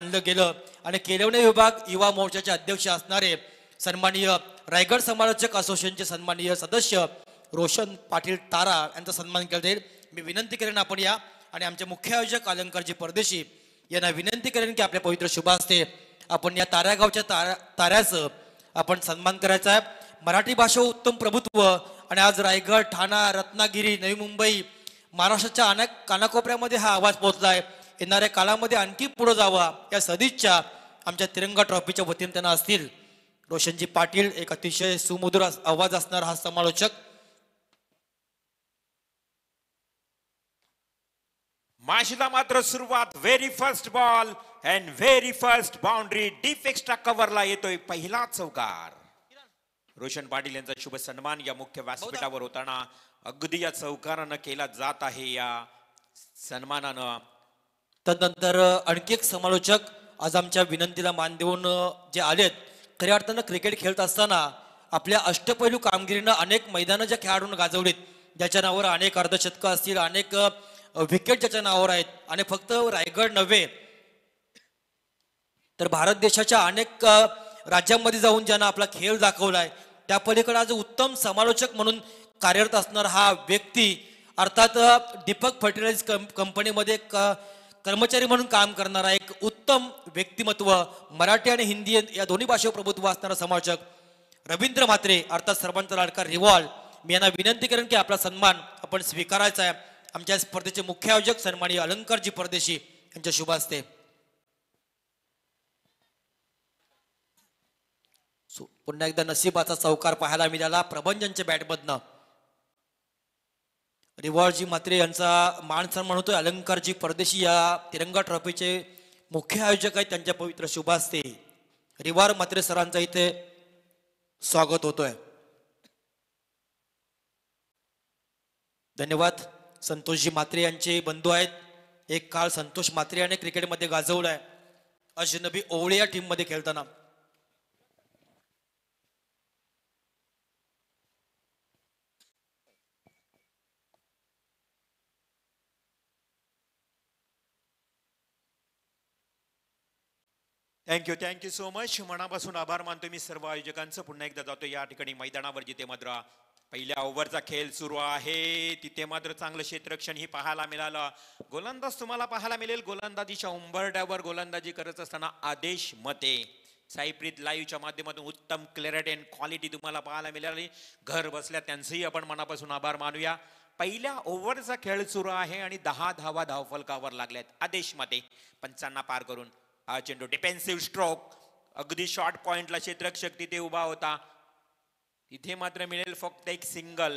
आणलं गेलं आणि केलवणे विभाग युवा मोर्चाचे अध्यक्ष असणारे सन्माननीय रायगड समालोचक असोसिएशनचे सन्माननीय सदस्य रोशन पाटील तारा यांचा सन्मान केला जाईल। मी विनंती करेन आपण या आणि आमचे मुख्य आयोजक अलंकारजी परदेशी यांना विनंती करेन की आपल्या पवित्र शुभास्ते आपण या ताऱ्यागावच्या ताऱ्याचं आपण सन्मान करायचा आहे। मराठी भाषा उत्तम प्रभुत्व आणि आज रायगड, ठाणा, रत्नागिरी, नवी मुंबई, महाराष्ट्राच्या अनेक कानाकोपऱ्यामध्ये हा आवाज पोहोचलाय। येणाऱ्या काळामध्ये आणखी पुढे जावा या सदिच्छा आमच्या तिरंगा ट्रॉफीच्या वतीने त्यांना असतील। रोशनजी पाटील एक अतिशय सुमधुर आवाज असणारा हा समालोचक। माशिला मात्र सुरुवात very first ball and very first boundary deep extra कव्हरला येतोय पहिला चौकार। रोशन पाटील यांचा शुभ सन्मान या मुख्य व्यासपीठावर होताना अगदी या चौकारानं केला जात आहे। या सन्मानानं तदनंतर आणखी एक समालोचक आज आमच्या विनंतीला मान देऊन जे आलेत, खऱ्या अर्थानं क्रिकेट खेळत असताना आपल्या अष्टपैलू कामगिरीनं अनेक मैदानं ज्या खेळाडूंना गाजवलीत, ज्याच्या नावावर अनेक अर्धशतकं असतील, अनेक विकेट ज्याच्या नावावर आहेत आणि फक्त रायगड नव्हे तर भारत देशाच्या अनेक राज्यांमध्ये जाऊन ज्यानं आपला खेळ दाखवलाय, त्या पलीकडे आज उत्तम समालोचक म्हणून कार्यरत असणार हा व्यक्ती अर्थात दीपक फर्टिलायझर कंपनीमध्ये कर्मचारी म्हणून काम करणारा एक उत्तम व्यक्तिमत्व, मराठी आणि हिंदी या दोन्ही भाषेवर प्रभुत्व असणारा समालोचक रवींद्र म्हात्रे अर्थात सर्वांचा लाडका रिवॉल। मी यांना विनंती करेन की आपला सन्मान आपण स्वीकारायचा आहे। आमच्या स्पर्धेचे मुख्य आयोजक सन्माननीय अलंकारजी परदेशी यांच्या शुभ हस्ते। पुन्हा एकदा नशिबाचा चौकार पाहायला मिळाला प्रभंजनच्या बॅटमधनं। रिवॉलजी म्हात्रे यांचा मान सन्मान होतोय। अलंकारजी परदेशी या तिरंगा ट्रॉफीचे मुख्य आयोजक आहेत, त्यांच्या पवित्र शुभ हस्ते रिवार म्हात्रे सरांचा इथे स्वागत होतोय। धन्यवाद। संतोषजी म्हात्रे यांचे बंधू आहेत। एक काळ संतोष म्हात्रे याने क्रिकेटमध्ये गाजवलाय अजनबी ओवळे या टीम मध्ये खेळताना। Thank you so much. मनापासून आभार मानतो मी सर्व आयोजकांचं। पुन्हा एकदा जातो या ठिकाणी मैदानावर जिथे मात्र पहिल्या ओव्हरचा खेळ सुरू आहे, तिथे मात्र चांगलं क्षेत्ररक्षण ही पाहायला मिळालं। गोलंदाज तुम्हाला पाहायला मिळेल गोलंदाजीच्या उंबरठ्यावर गोलंदाजी करत असताना आदेश मते। साईप्रीत लाईव्हच्या माध्यमातून उत्तम क्लॅरिटी अँड क्वालिटी तुम्हाला पाहायला मिळाली। घर बसल्या त्यांचंही आपण मनापासून आभार मानूया। पहिल्या ओव्हरचा खेळ सुरू आहे आणि 10 धावा धावफलकावर लागल्यात आदेश मते 55 पार करून। हा चेंडू डिफेन्सिव्ह स्ट्रोक, अगदी शॉर्ट पॉइंटला क्षेत्ररक्षक तिथे उभा होता, इथे मात्र मिळेल फक्त एक सिंगल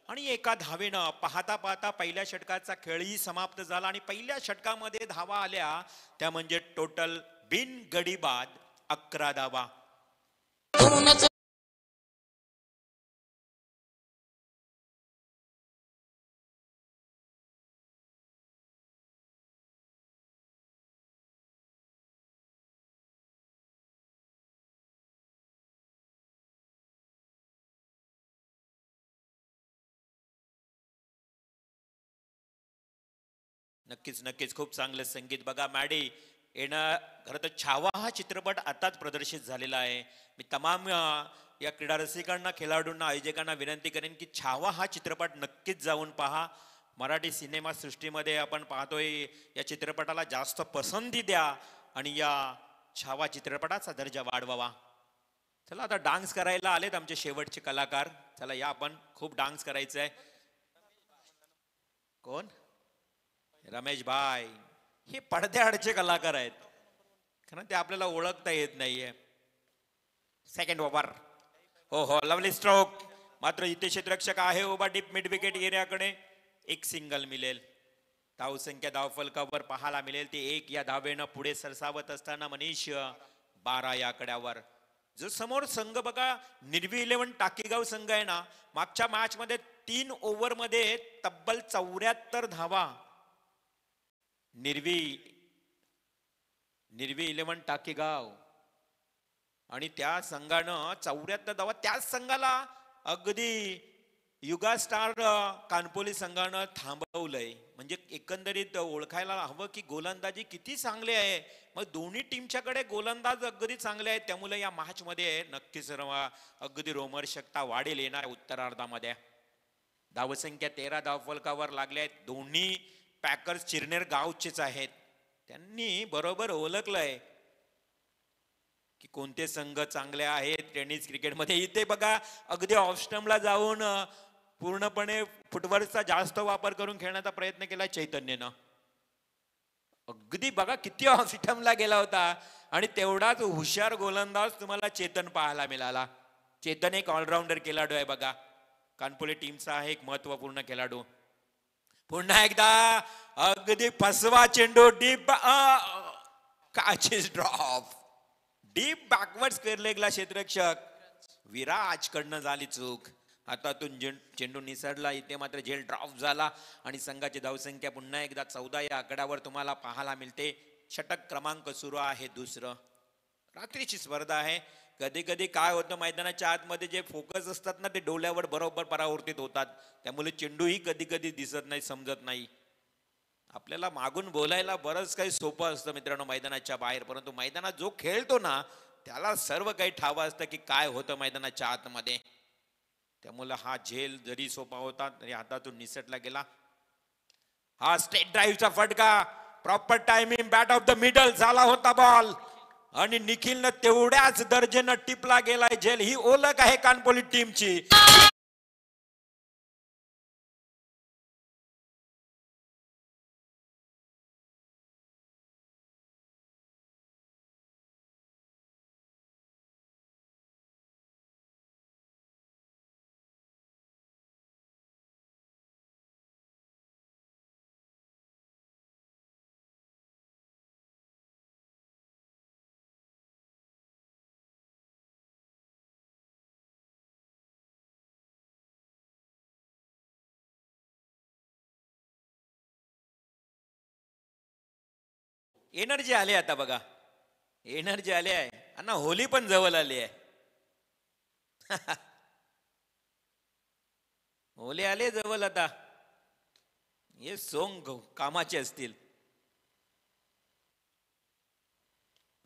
आणि एका धावेनं पाहता पाहता पहिल्या षटकाचा खेळही समाप्त झाला आणि पहिल्या षटकामध्ये धावा आल्या त्या म्हणजे टोटल बिन गडीबाद 11 धावा। नक्कीच खूप चांगलं संगीत बघा मॅडी येणं। खरं तर छावा हा चित्रपट आताच प्रदर्शित झालेला आहे। मी तमाम या क्रीडा रसिकांना, खेळाडूंना, आयोजकांना विनंती करेन की छावा हा चित्रपट नक्कीच जाऊन पहा। मराठी सिनेमा सृष्टीमध्ये आपण पाहतोय या चित्रपटाला जास्त पसंती द्या आणि या छावा चित्रपटाचा दर्जा वाढवावा। चला आता डान्स करायला आलेत आमचे शेवटचे कलाकार। चला या आपण खूप डान्स करायचं आहे। कोण? रमेश भाई हे पडद्याआडचे कलाकार आहेत, कारण ते आपल्याला ओळखता येत नाहीये। सेकंड ओव्हर, हो लवली स्ट्रोक, मात्र इथे क्षेत्ररक्षक आहे उभा डीप मिड विकेट एरियाकडे। एक सिंगल मिळेल, धावसंख्या धावफलकावर पाहायला मिळेल ती 1 या धावेनं पुढे सरसावत असताना मनीष 12 या कड्यावर। जो समोर संघ बघा निर्वी 11 टाकीगाव संघ आहे ना, मागच्या मॅच मध्ये 3 ओव्हर मध्ये तब्बल 74 धावा निर्वी 11 टाकेगाव आणि त्या संघानं 74 धावा। त्याच संघाला अगदी युगा स्टार कानपोली संघानं थांबवलंय। म्हणजे एकंदरीत ओळखायला हवं की गोलंदाजी किती चांगले आहे. मग दोन्ही टीमच्याकडे गोलंदाज अगदी चांगले आहेत, त्यामुळे या मॅच मध्ये नक्कीच अगदी रोमहर्षकता वाढेल येणाऱ्या उत्तरार्धामध्ये. धावसंख्या 13 धावफलकावर लागले आहेत. दोन्ही पॅकर्स चिरनेर गावचेच आहेत. त्यांनी बरोबर ओळखलंय की कोणते संघ चांगले आहेत टेनिस क्रिकेटमध्ये. इथे बघा अगदी ऑफस्टंपला जाऊन पूर्णपणे फुटवर्कचा जास्त वापर करून खेळण्याचा प्रयत्न केला चैतन्यनं. अगदी बघा किती ऑफस्टंपला गेला होता आणि तेवढाच हुशार गोलंदाज तुम्हाला चेतन पाहायला मिळाला. चेतन एक ऑलराऊंडर खेळाडू आहे बघा. कानपुले टीमचा आहे एक महत्वपूर्ण खेळाडू. पुन्हा एकदा अगदी फसवा चेंडू deep catches drop deep backward square लेगला क्षेत्ररक्षक विराज कडनं झाली चूक. हातातून चेंडू निसरला. इथे मात्र झेल ड्रॉप झाला आणि संघाची धावसंख्या पुन्हा एकदा 14 या आकड्यावर तुम्हाला पाहायला मिळते. षटक क्रमांक सुरू आहे दुसरं. रात्रीची स्पर्धा आहे. कधी कधी काय होतं मैदानाच्या आतमध्ये जे फोकस असतात ना ते डोळ्यावर बरोबर परावर्तित होतात, त्यामुळे चेंडूही कधी कधी दिसत नाही, समजत नाही. आपल्याला मागून बोलायला बरंच काही सोपं असतं मित्रांनो मैदानाच्या बाहेर, परंतु मैदानात जो खेळतो ना त्याला सर्व काही ठावं असतं की काय होतं मैदानाच्या आतमध्ये. त्यामुळे हा झेल जरी सोपा होता तरी हातातून निसटला गेला. हा स्टेट ड्राईव्हचा फटका, proper timing, bat of the middle झाला होता बॉल आणि निखिलनं तेवढ्याच दर्जेनं टिपला गेलाय झेल. ही ओळख आहे कानपोली टीमची. एनर्जी आली आता बघा, एनर्जी आली आहे आणि होली पण जवळ आली आहे. होली आले जवळ आता. हे सोंग कामाचे असतील.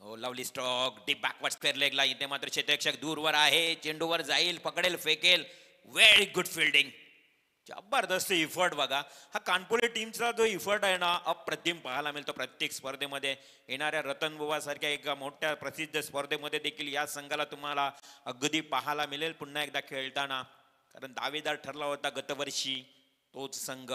हो लावली स्ट्रोक डीप बॅकवर्ड स्क्वेअर लेगला. इथे मात्र क्षेत्ररक्षक दूरवर आहे, चेंडूवर जाईल, पकडेल, फेकेल. Very good fielding. जबरदस्त इफर्ट बघा. हा कानपुले टीमचा जो इफर्ट आहे ना अप्रतिम पाहायला मिळतो प्रत्येक स्पर्धेमध्ये. येणाऱ्या रतन बुवा सारख्या एका मोठ्या प्रसिद्ध स्पर्धेमध्ये देखील या संघाला तुम्हाला अगदी पाहायला मिळेल पुन्हा एकदा खेळताना, कारण दावेदार ठरला होता गतवर्षी तोच संघ.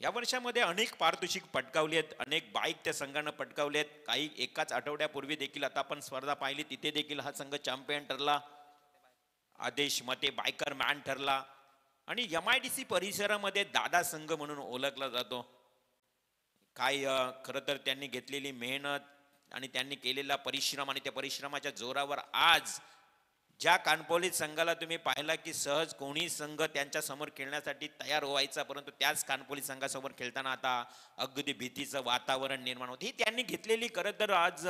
या वर्षामध्ये अनेक पारितोषिक पटकावली आहेत, अनेक बाईक त्या संघानं पटकावले आहेत. काही एकाच आठवड्यापूर्वी देखील आता आपण स्पर्धा पाहिली तिथे देखील हा संघ चॅम्पियन ठरला. आदेश मते बायकर मॅन ठरला आणि MIDC परिसरामध्ये दादा संघ म्हणून ओळखला जातो. काय खरं तर त्यांनी घेतलेली मेहनत आणि त्यांनी केलेला परिश्रम आणि त्या परिश्रमाच्या जोरावर आज ज्या कानपोली संघाला तुम्ही पाहिला की सहज कोणी संघ त्यांच्या समोर खेळण्यासाठी तयार व्हायचा, परंतु त्याच कानपोली संघासमोर खेळताना आता अगदी भीतीचं वातावरण निर्माण होतं. ही त्यांनी घेतलेली खरं तर आज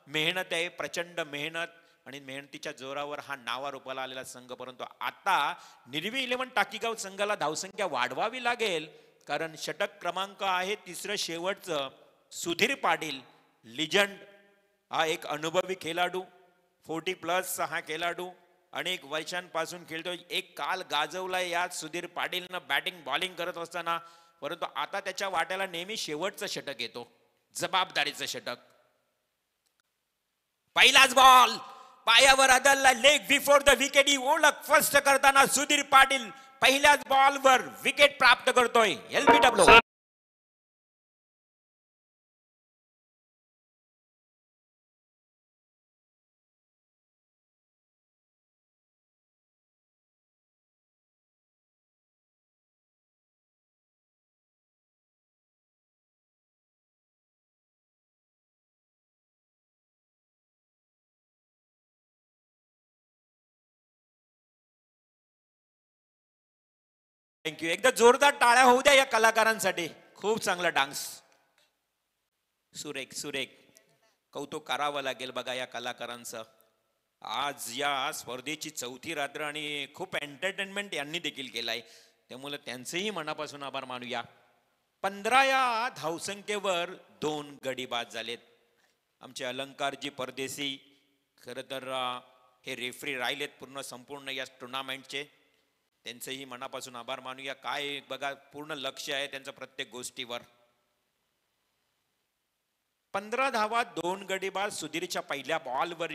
मेहनत आहे, प्रचंड मेहनत आणि मेहनतीच्या जोरावर हा नावारूपाला आलेला संघ. परंतु आता निर्वी 11 टाकीगाव संघाला धावसंख्या वाढवावी लागेल, कारण षटक क्रमांक आहे तिसरं शेवटचं. सुधीर पाटील लिजंड हा एक अनुभवी खेळाडू, 40+ हा खेळाडू अनेक वर्षांपासून खेळतो. एक काल गाजवलाय यात सुधीर पाटीलनं बॅटिंग बॉलिंग करत असताना, परंतु आता त्याच्या वाट्याला नेहमी शेवटचं षटक येतो, जबाबदारीचं षटक. पहिलाच बॉल पायावर आदलला, लेग बिफोर द विकेट. ही ओळख फर्स्ट करताना सुधीर पाटील पहिल्याच बॉलवर विकेट प्राप्त करतोय. LBW thank you. एकदा जोरदार टाळ्या होऊ द्या या कलाकारांसाठी. खूप चांगला डान्स. सुरेख सुरेख कौतुक करावं लागेल बघा या कलाकारांचं. आज या स्पर्धेची 4थी रात्र आणि खूप एंटरटेनमेंट यांनी देखील केलाय, त्यामुळे त्यांचेही मनापासून आभार मानूया. 15 या धावसंख्येवर 2 गडी बाद झालेत. आमचे अलंकारजी परदेशी खर तर हे रेफरी राहिलेत पूर्ण संपूर्ण या टुर्नामेंटचे. त्यांचेही मनापासून आभार मानूया. काय बघा पूर्ण लक्ष आहे त्यांचं प्रत्येक गोष्टीवर. 15 धावा 2 गडी बाद. सुधीरच्या पहिल्या बॉलवर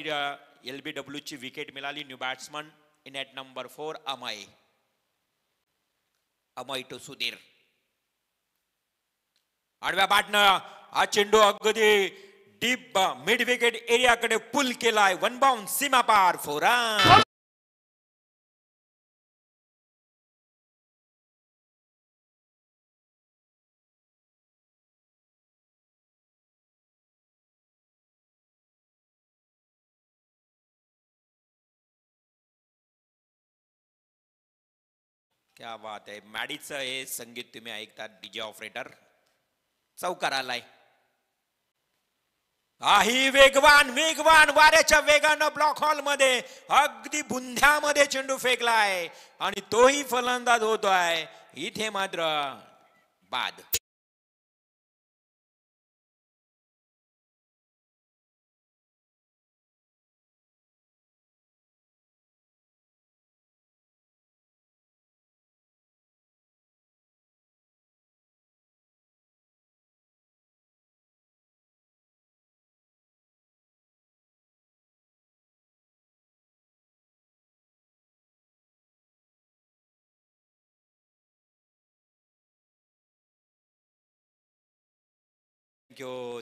LBW ची विकेट मिळाली. New batsman in at number 4 Amay to Sudhir. आडव्या बॅटनं हा चेंडू अगदी डीप मिड विकेट एरियाकडे पुल केलाय. 1 बाउंड सीमा पार 4 रन. क्या बात आहे. मॅडीचं हे संगीत तुम्ही ऐकतात डीजे ऑपरेटर. चौकार आलाय. ही वेगवान वेगवान वाऱ्याच्या वेगानं ब्लॉक हॉल मध्ये अगदी बुंध्यामध्ये चेंडू फेकलाय आणि तोही फलंदाज होतोय. इथे मात्र बाद.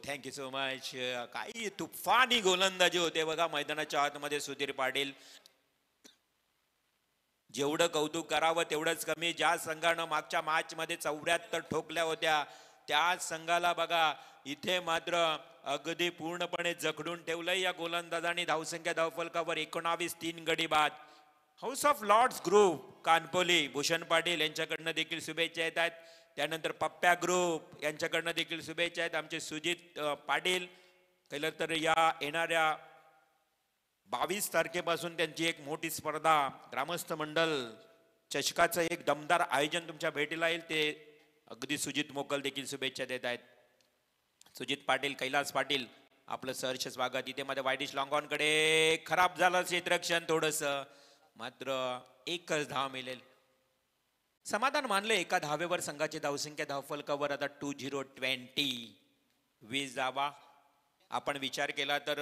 Thank you so much. काही तुफानी गोलंदाजी होते बघा मैदानाच्या आतमध्ये सुधीर पाटील. जेवढं कौतुक करावं तेवढंच कमी. ज्या संघानं मागच्या मॅच मध्ये 74 ठोकल्या होत्या त्या संघाला बघा इथे मात्र अगदी पूर्णपणे जखडून ठेवलंय या गोलंदाजांनी. धावसंख्या धावफलकावर 19 3 गडी बाद. House of Lords group Kanpoli Bhushan Patil यांच्याकडनं देखील शुभेच्छा येत आहेत. त्यानंतर पप्प्या ग्रुप यांच्याकडनं देखील शुभेच्छा आहेत. आमचे सुजित पाटील केलं तर या येणाऱ्या 22 तारखेपासून त्यांची एक मोठी स्पर्धा ग्रामस्थ मंडल चषकाचं एक दमदार आयोजन तुमच्या भेटीला येईल. ते अगदी सुजित मोकल देखील शुभेच्छा देत आहेत. सुजित पाटील कैलास पाटील आपलं सहर्ष स्वागत. इथे मध्ये वाईडिश लॉंगॉन कडे खराब झालं क्षेत्ररक्षण थोडस मात्र एकच धाव मिळेल. समाधान मानलं एका धावेवर. संघाची धावसंख्या धावफलकावर आता 2020 20 धावा. आपण विचार केला तर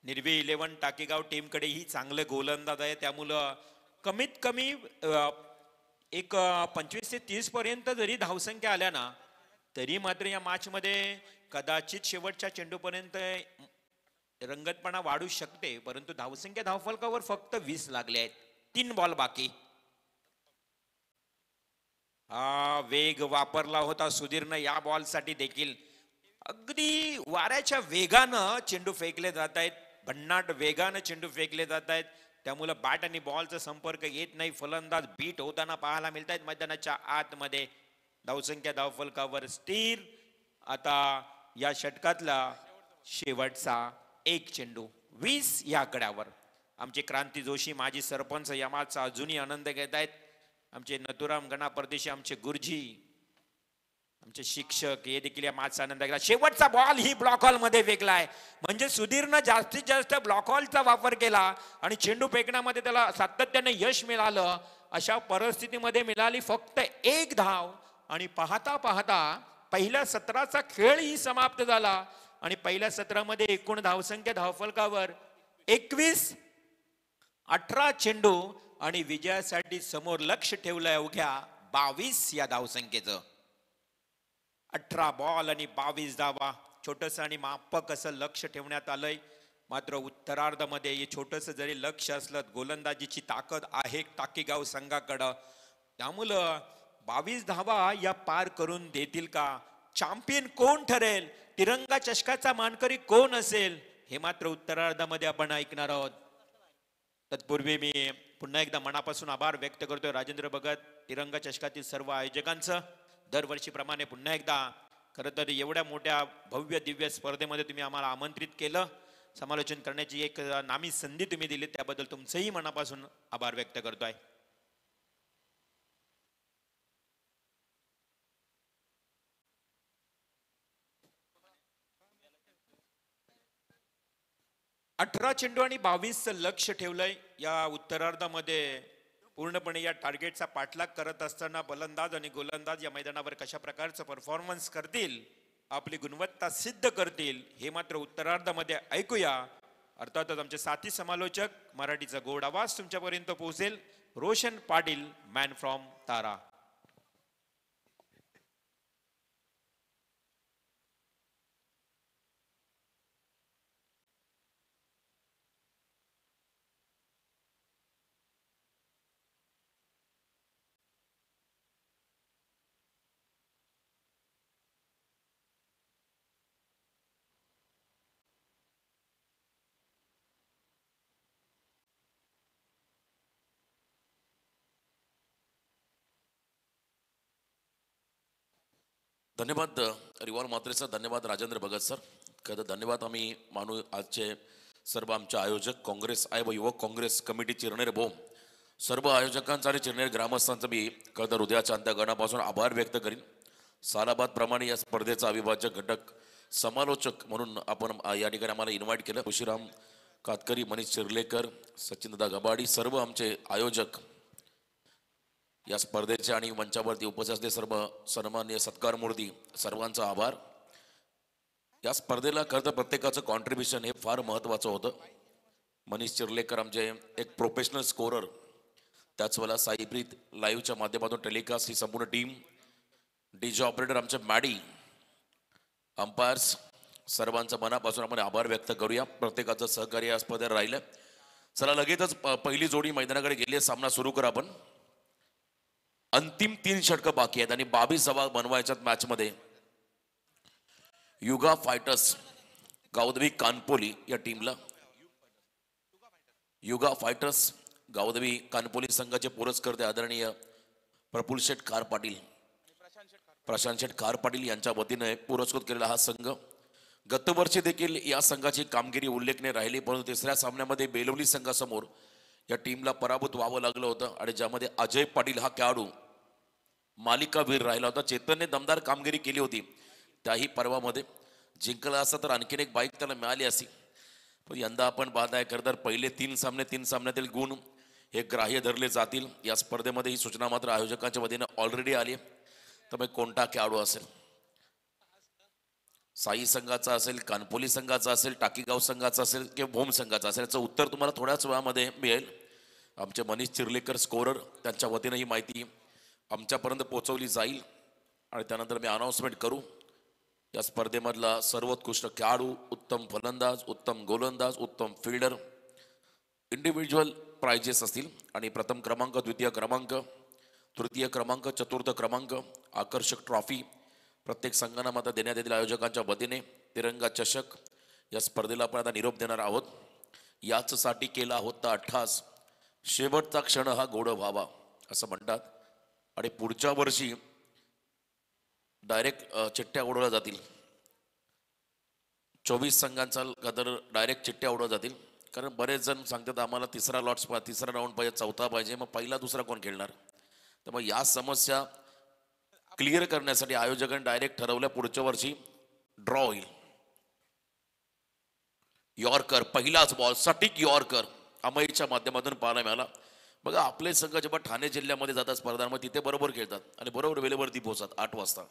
निर्वी 11 टाकेगाव टीमकडे ही चांगले गोलंदाज आहे. त्यामुळं कमीत कमी एक 25 ते 30 पर्यंत जरी धावसंख्या आल्या ना तरी मात्र या मॅच मध्ये कदाचित शेवटच्या चेंडूपर्यंत रंगतपणा वाढू शकते. परंतु धावसंख्या धावफलकावर फक्त 20 लागले आहेत. 3 बॉल बाकी. वेग वापरला होता सुधीरनं या बॉल साठी देखील. अगदी वाऱ्याच्या वेगानं चेंडू फेकले जात आहेत. भन्नाट वेगानं चेंडू फेकले जात आहेत. त्यामुळे बॅट आणि बॉलचा संपर्क येत नाही. फलंदाज बीट होताना पाहायला मिळत आहेत मैदानाच्या आतमध्ये. धावसंख्या धावफलकावर स्थिर. आता या षटकातला शेवटचा एक चेंडू 20 या आकड्यावर. आमचे क्रांती जोशी माजी सरपंच या मॅचचा अजूनही आनंद घेत आहेत. आमचे नथुराम गणा परदेशी आमचे गुरुजी आमचे शिक्षक हे देखील या मॅचचा आनंद घेतला. शेवटचा बॉल ही ब्लॉक हॉल मध्ये फेकलाय. म्हणजे सुधीरनं जास्तीत जास्त ब्लॉक हॉलचा वापर केला आणि चेंडू फेकण्यामध्ये त्याला सातत्याने यश मिळालं. अशा परिस्थितीमध्ये मिळाली फक्त एक धाव आणि पाहता पाहता पहिल्या सत्राचा खेळही समाप्त झाला आणि पहिल्या सत्रामध्ये एकूण धावसंख्या धावफलकावर 21 18 चेंडू आणि विजयासाठी समोर लक्ष ठेवलंय अवघ्या 22 या धावसंख्येचं. 18 बॉल आणि 22 धावा. छोटस आणि मापक असं लक्ष ठेवण्यात आलंय. मात्र उत्तरार्धामध्ये हे छोटस जरी लक्ष असलं गोलंदाजीची ताकद आहे टाकेगाव संघाकडं. त्यामुळं 22 धावा या पार करून देतील का? चॅम्पियन कोण ठरेल? तिरंगा चषकाचा मानकरी कोण असेल? हे मात्र उत्तरार्धामध्ये आपण ऐकणार आहोत. तत्पूर्वी मी पुन्हा एकदा मनापासून आभार व्यक्त करतोय राजेंद्र भगत तिरंगा चषकातील सर्व आयोजकांचं. दरवर्षीप्रमाणे पुन्हा एकदा खरं तर एवढ्या मोठ्या भव्य दिव्य स्पर्धेमध्ये तुम्ही आम्हाला आमंत्रित केलं. समालोचन करण्याची एक नामी संधी तुम्ही दिली त्याबद्दल तुमचंही मनापासून आभार व्यक्त करतोय. 18 चेंडू आणि 22 लक्ष ठेवलंय या उत्तरार्धामध्ये. पूर्णपणे या टार्गेटचा पाठलाग करत असताना फलंदाज आणि गोलंदाज या मैदानावर कशा प्रकारचं परफॉर्मन्स करतील, आपली गुणवत्ता सिद्ध करतील, हे मात्र उत्तरार्धामध्ये ऐकूया. अर्थातच आमचे साथी समालोचक, मराठीचा गोड आवाज तुमच्यापर्यंत पोहोचेल. रोशन पाटील, मॅन फ्रॉम तारा. धन्यवाद रिवॉल मात्रे सर, धन्यवाद राजेंद्र भगत सर. खरं धन्यवाद आम्ही मानू आजचे सर्व आमचे आयोजक, काँग्रेस आय व युवक काँग्रेस कमिटी चिरनेर बोम, सर्व आयोजकांचा आणि चिरनेर ग्रामस्थांचा मी खरं हृदयाच्या अंतःकरणापासून आभार व्यक्त करीन. सालाबाद प्रमाणे या स्पर्धेचा अविभाज्य घटक समालोचक म्हणून आपण या ठिकाणी आम्हाला इन्व्हाइट केलं. खुशीराम कातकरी, मनीष चिर्लेकर, सचिनदादा गबाडी, सर्व आमचे आयोजक या स्पर्धेचे आणि मंचावरती उपस्थित असलेले सर्व सन्माननीय सत्कार मूर्ती, सर्वांचा आभार. या स्पर्धेला खरं तर प्रत्येकाचं कॉन्ट्रीब्युशन हे फार महत्त्वाचं होतं. मनीष चिर्लेकर आमचे एक प्रोफेशनल स्कोरर, त्याच वेळेला साईप्रीत लाईव्हच्या माध्यमातून टेलिकास्ट ही संपूर्ण टीम, डीजे ऑपरेटर आमचे मॅडी, अंपायर्स, सर्वांचा मनापासून आपण आभार व्यक्त करूया. प्रत्येकाचं सहकार्य या स्पर्धेत राहिलं. चला लगेचच पहिली जोडी मैदानाकडे गेली, सामना सुरू करा. आपण अंतिम 3 षटकं बाकी आहेत आणि 22 धावा बनवायच्यात मॅच मध्ये. युगा फायटर्स गावदेवी कानपोली या टीमला, युगा फायटर्स गावदेवी कानपोली संघाचे पुरस्कर्ते आदरणीय प्रफुल्ल शेठ खार पाटील, प्रशांत शेठ खार पाटील यांच्या वतीने पुरस्कृत केलेला हा संघ. गतवर्षी देखील या संघाची कामगिरी उल्लेखनीय राहिली, परंतु तिसऱ्या सामन्यामध्ये बेलवली संघासमोर या टीमला पराभूत व्हावं लागलं होतं आणि ज्यामध्ये अजय पाटील हा खेळाडू मालिकावीर राहिला होता. चेतनने दमदार कामगिरी केली होती, त्याही पर्वामध्ये जिंकला असता तर आणखीन एक बाईक त्याला मिळाली असती. पण यंदा आपण पाहताय खरं तर पहिले 3 सामन्यातील गुण हे ग्राह्य धरले जातील. या स्पर्धेमध्ये ही सूचना मात्र आयोजकांच्या वतीने ऑलरेडी आली आहे. त्यामुळे कोणता खेळाडू असेल, साई संघाचा असेल, कानपोली संघाचा असेल, टाकीगाव संघाचा असेल किंवा भोम संघाचा असेल, याचं उत्तर तुम्हाला थोड्याच वेळामध्ये मिळेल. आमचे मनीष चिर्लेकर स्कोरर, त्यांच्या वतीने ही माहिती आमच्यापर्यंत पोहोचवली जाईल आणि त्यानंतर मी अनाउन्समेंट करू. या स्पर्धेमधला सर्वोत्कृष्ट खेळाडू, उत्तम फलंदाज, उत्तम गोलंदाज, उत्तम फिल्डर, इंडिव्हिज्युअल प्राइजेस असतील आणि प्रथम क्रमांक, द्वितीय क्रमांक, तृतीय क्रमांक, चतुर्थ क्रमांक, आकर्षक ट्रॉफी प्रत्येक संघांना मात्र देण्यात येतील आयोजकांच्या वतीने. तिरंगा चषक या स्पर्धेला आपण आता निरोप देणार आहोत. याचसाठी केला होता अट्टास, शेवटचा क्षण हा गोड व्हावा असं म्हणतात. आणि पुढच्या वर्षी डायरेक्ट चिठ्ठ्या उडवल्या जातील. 24 संघांचा तर डायरेक्ट चिठ्ठ्या उडवल्या जातील. कारण बरेच जण सांगतात आम्हाला तिसरा राऊंड पाहिजे, चौथा पाहिजे, मग पहिला दुसरा कोण खेळणार. त्यामुळे या समस्या क्लिअर करण्यासाठी आयोजकांनी डायरेक्ट ठरवलं पुढच्या वर्षी ड्रॉ होईल. यॉर्कर, पहिलाच बॉल सटीक यॉर्कर अमईच्या माध्यमातून पाहायला मिळाला. बघा आपले संघ जेव्हा ठाणे जिल्ह्यामध्ये जातात स्पर्धांमध्ये, तिथे बरोबर खेळतात आणि बरोबर वेळेवरती पोहोचतात 8 वाजता.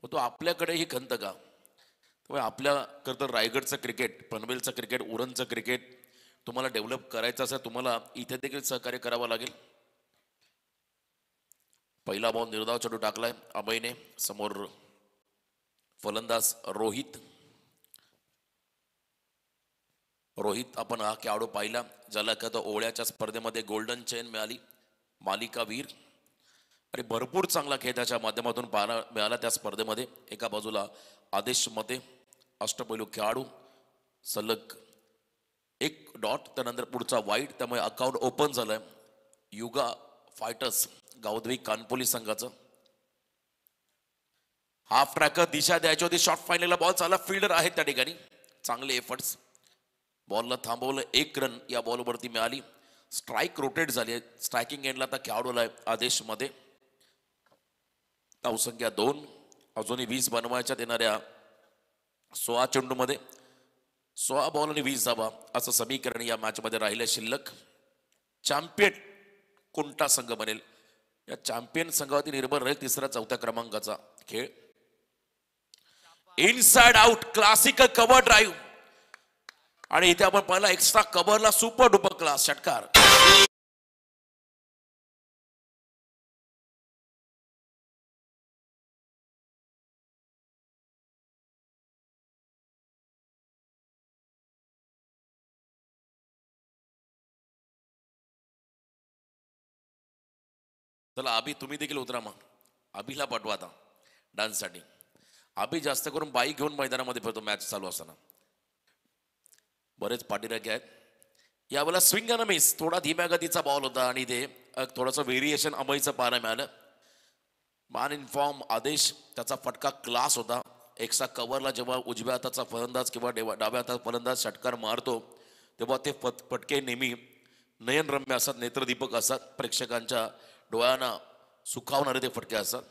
पण तो आपल्याकडे ही खंत का? त्यामुळे आपल्याकडं तर रायगडचं क्रिकेट, पनवेलचं क्रिकेट, उरणचं क्रिकेट तुम्हाला डेव्हलप करायचं असेल, तुम्हाला इथे देखील सहकार्य करावं लागेल. पहिला बॉल निर्धाव चेंडू टाकलाय अभयने, समोर फलंदाज रोहित. आपण हा खेळाडू पाहिला ज्याला का ओळ्याच्या स्पर्धेमध्ये गोल्डन चेन मिळाली, मालिकावीर आणि भरपूर चांगला खेळ त्याच्या माध्यमातून पाहायला मिळाला त्या स्पर्धेमध्ये. एका बाजूला आदेश मते, अष्टपैलू खेळाडू, सलग 1 डॉट, त्यानंतर पुढचा वाईट, त्यामुळे अकाउंट ओपन झालंय युगा फायटर्स गावदेवी कानपोली संघाचं. हाफ ट्रॅकर दिशा द्यायची होती, शॉर्ट फायनलला बॉल चालला, फिल्डर आहेत त्या ठिकाणी, चांगले एफर्ट्स, बॉलला थांबवलं. 1 रन या बॉलवरती मिळाली. स्ट्राईक रोटेट झाली, स्ट्रायकिंग एंडला आता खेळाडूला आदेश मध्ये. धावसंख्या 2, अजूनही 20 बनवायच्यात येणाऱ्या 16 चेंडूमध्ये 16 बॉल आणि 20 धावा असं समीकरण या मॅच मध्ये राहिले शिल्लक. चॅम्पियन कोणता संघ बनेल या चॅम्पियन संघावरती निर्भर राहील तिसरा चौथ्या क्रमांकाचा खेळ. Inside out classical cover drive आणि इथे आपण पहिला एक्स्ट्रा कव्हरला सुपर डुपर क्लास षटकार. चला अभि तुम्ही देखील उतरा मग. अभिला पाठवा आता डान्स साठी. अभि जास्त करून बाईक घेऊन मैदानामध्ये फिरतो मॅच चालू असताना. बरेच पाठीराखे आहेत. यावेळेला स्विंग अन मिस थोडा धीम्या गतीचा बॉल होता आणि ते थोडंसं व्हेरिएशन अमयचं पाहायला मिळालं. मॅन इन फॉर्म आदेश त्याचा फटका क्लास होता. एक्स्ट्रा कव्हरला जेव्हा उजव्या हाताचा फलंदाज किंवा डाव्या हाताचा फलंदाज षटकार मारतो तेव्हा ते फटके नेहमी नयनरम्य असतात, नेत्रदीपक असतात, प्रेक्षकांच्या डोळ्यांना सुखावणारे ते फटके असतात.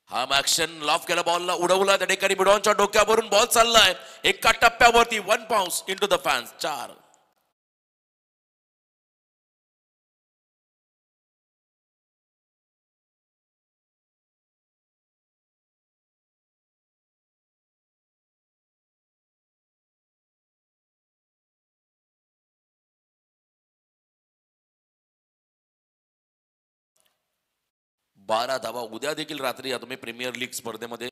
हा ऍक्शन लॉफ केला बॉलला उडवला त्या ठिकाणी मिडॉनच्या डोक्यावरून बॉल चाललाय एका टप्प्यावरती 1 बाउन्स इनटू द फॅन्स. 4 12 धावा. उद्या देखील रात्री या तुम्ही प्रीमियर लीग स्पर्धेमध्ये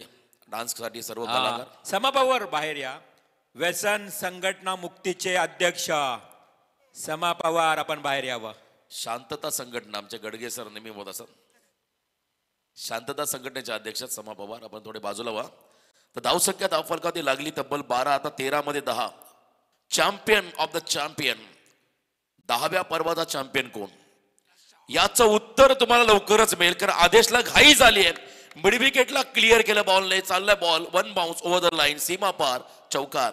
डान्स साठी सर्व कलाकार समापावर बाहेर या. व्यसन संघटना मुक्तीचे अध्यक्ष समा पवार आपण बाहेर यावं. शांतता संघटना आमचे गडगे सर नेहमी होत असत. शांतता संघटनेचे अध्यक्ष समा पवार आपण थोडे बाजूला व्हा. तर धावसंख्या धावफलकावरती लागली तब्बल 12. आता 13 मध्ये 10. चॅम्पियन ऑफ द चॅम्पियन 10व्या पर्वाचा चॅम्पियन कोण याचं उत्तर तुम्हाला लवकरच मिळेल. कारण आदेशला घाई झाली आहे. मिड विकेटला क्लिअर केलं बॉलने. चाललाय ball 1 bounce over the line सीमा पार चौकार.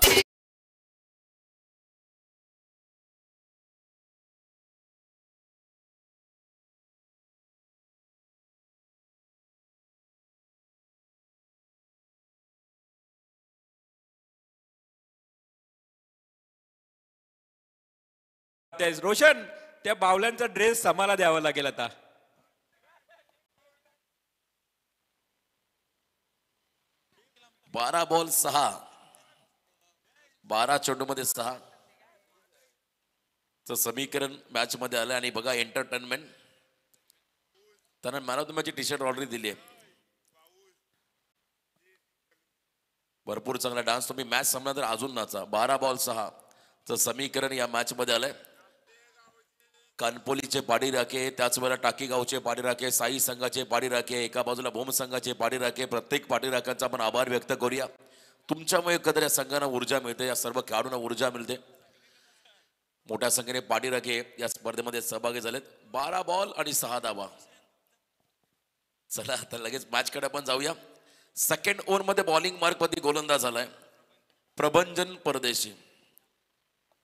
रोशन त्या बावल्यांचा ड्रेस समाला द्यावा लागेल आता. बारा बॉल 6. 12 चेंडूमध्ये 6 च समीकरण मॅच मध्ये आलं. आणि बघा एंटरटेनमेंट त्यांना man of the match T shirt order दिली आहे. भरपूर चांगला डान्स. तुम्ही मॅच संपला तर अजून नाचा. 12 बॉल 6 च समीकरण या मॅच मध्ये आलंय. कानपोलीचे पाडीराखे, त्याच वेळेला टाकीगावचे पाडीराखे, साई संघाचे पाडीराखे, एका बाजूला भोम संघाचे पाडीराखे. प्रत्येक पाडीराख्यांचा आपण आभार व्यक्त करूया. तुमच्यामुळे कधी या संघांना ऊर्जा मिळते, या सर्व खेळाडूंना ऊर्जा मिळते. मोठ्या संख्येने पाडीराखे या स्पर्धेमध्ये सहभागी झालेत. 12 बॉल आणि 6 धावा. चला आता लगेच मॅच कडे आपण जाऊया. सेकंड ओव्हर मध्ये बॉलिंग मार्क मध्ये गोलंदाज झालाय प्रभंजन परदेशी.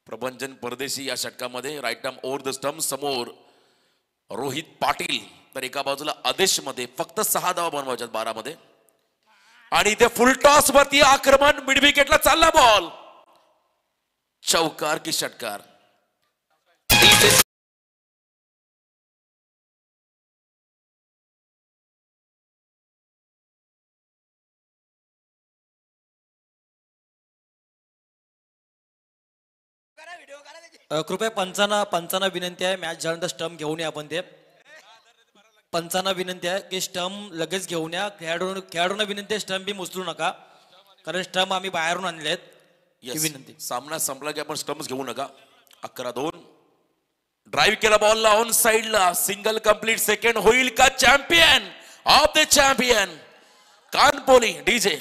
प्रभंजन परदेशी या षटकामध्ये right arm over the stump समोर रोहित पाटील. तर एका बाजूला आदेश मध्ये फक्त 6 धावा बनवायच्यात 12 मध्ये. आणि इथे फुल टॉस वरती आक्रमण. मिड विकेटला चालला बॉल चौकार की षटकार. कृपया पंचांना विनंती आहे मॅच झाल्यानंतर स्टंप घेऊन या. आपण ते पंचांना विनंती आहे की स्टंप लगेच घेऊन या. खेळाडूंना विनंती आहे स्टंप बी उचलू नका कारण स्टंप आम्ही बाहेरून आणले आहेत. ही विनंती. सामना संपला की आपण स्टंप्स घेऊ नका. 11-2 ड्राईव्ह केला बॉलला ऑन साइडला. Single complete. सेकंड होईल का champion of the champion Kanpoli DJ.